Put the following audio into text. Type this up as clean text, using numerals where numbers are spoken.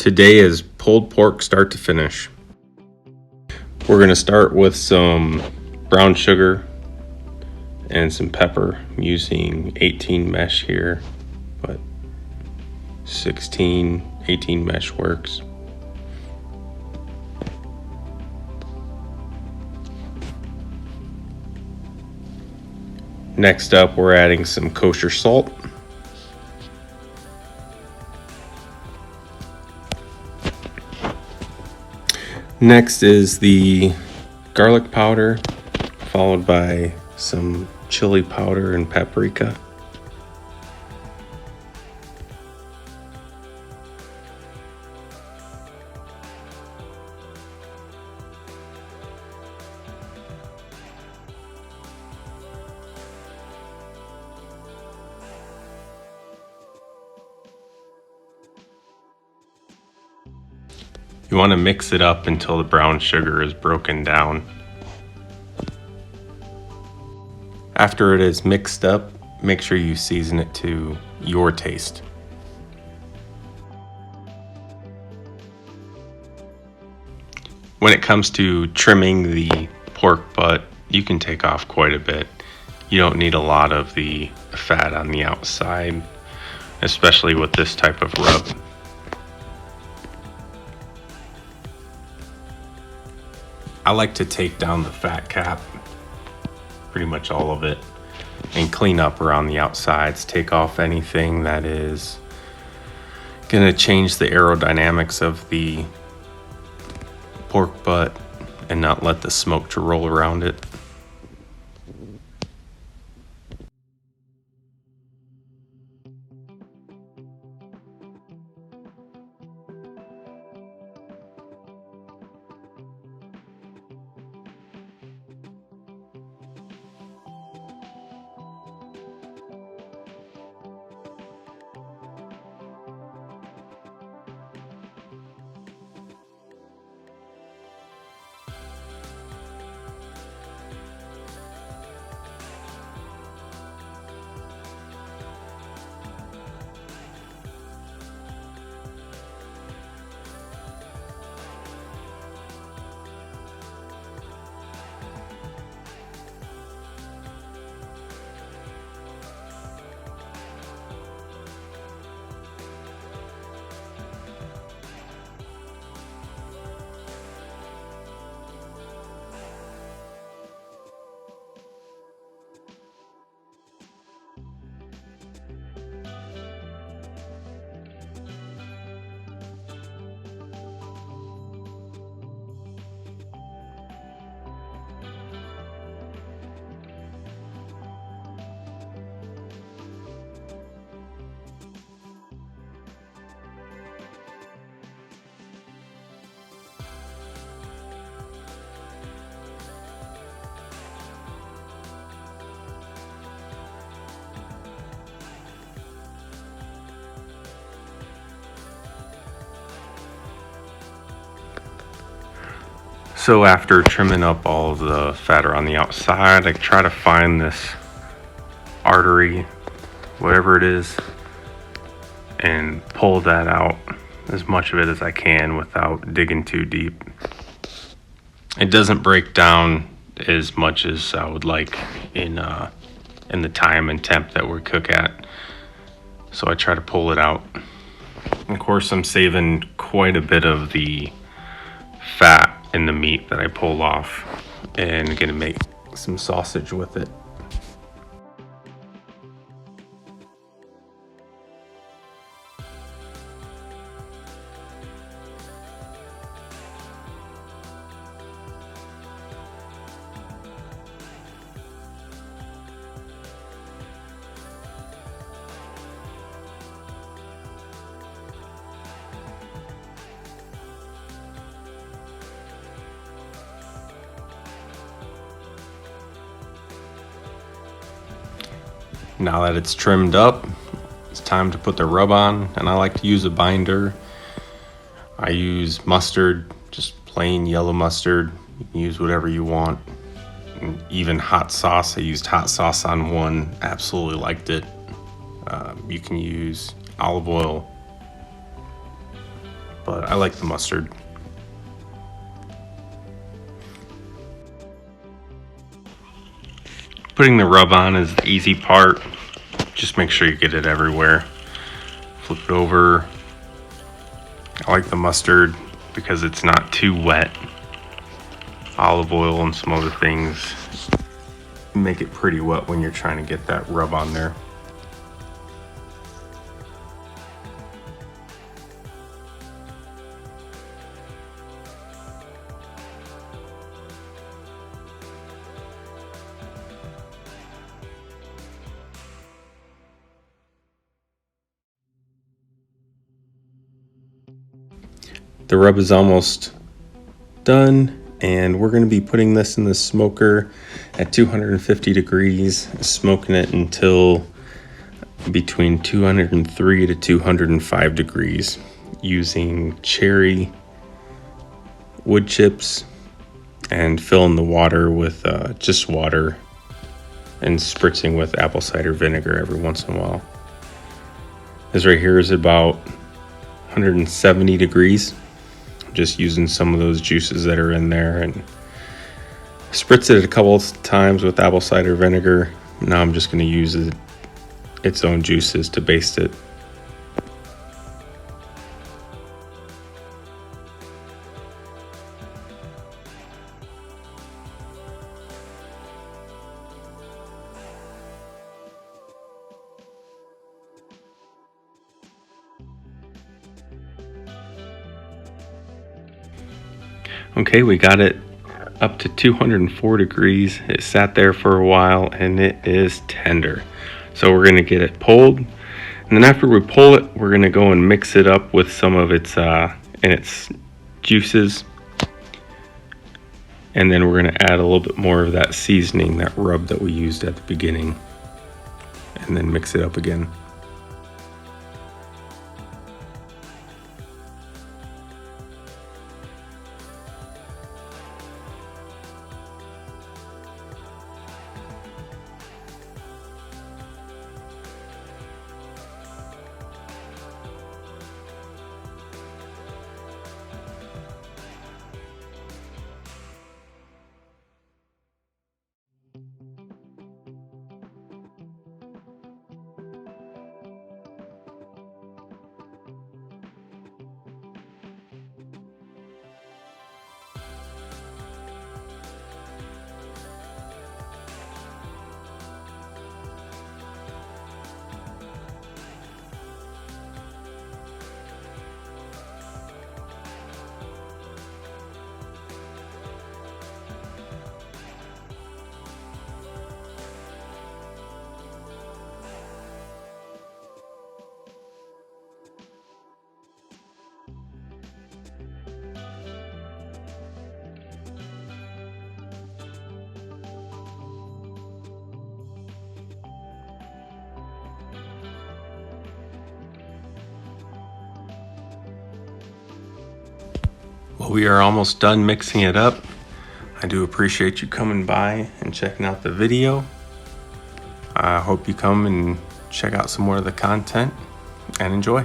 Today is pulled pork start to finish. We're going to start with some brown sugar and some pepper. I'm using 18 mesh here, but 16, 18 mesh works. Next up, we're adding some kosher salt. Next is the garlic powder, followed by some chili powder and paprika. You want to mix it up until the brown sugar is broken down. After it is mixed up, make sure you season it to your taste. When it comes to trimming the pork butt, you can take off quite a bit. You don't need a lot of the fat on the outside, especially with this type of rub. I like to take down the fat cap, pretty much all of it, and clean up around the outsides. Take off anything that is gonna change the aerodynamics of the pork butt and not let the smoke to roll around it. So after trimming up all of the fat around the outside, I try to find this artery, whatever it is, and pull that out, as much of it as I can without digging too deep. It doesn't break down as much as I would like in the time and temp that we cook at, so I try to pull it out. Of course, I'm saving quite a bit of the fat in the meat that I pull off, and gonna make some sausage with it. Now that it's trimmed up, it's time to put the rub on, and I like to use a binder. I use mustard, just plain yellow mustard. You can use whatever you want. And even hot sauce. I used hot sauce on one, absolutely liked it. You can use olive oil. but I like the mustard. Putting the rub on is the easy part. Just make sure you get it everywhere. Flip it over. I like the mustard because it's not too wet. Olive oil and some other things make it pretty wet when you're trying to get that rub on there. The rub is almost done, and we're going to be putting this in the smoker at 250 degrees, smoking it until between 203 to 205 degrees using cherry wood chips, and filling the water with just water and spritzing with apple cider vinegar every once in a while. This right here is about 170 degrees. Just using some of those juices that are in there, and spritz it a couple of times with apple cider vinegar. Now I'm just going to use its own juices to baste it. Okay, we got it up to 204 degrees. It sat there for a while and it is tender. So we're going to get it pulled. And then after we pull it, we're going to go and mix it up with some of its juices. And then we're going to add a little bit more of that seasoning, that rub that we used at the beginning. And then mix it up again. Well, we are almost done mixing it up. I do appreciate you coming by and checking out the video. I hope you come and check out some more of the content and enjoy.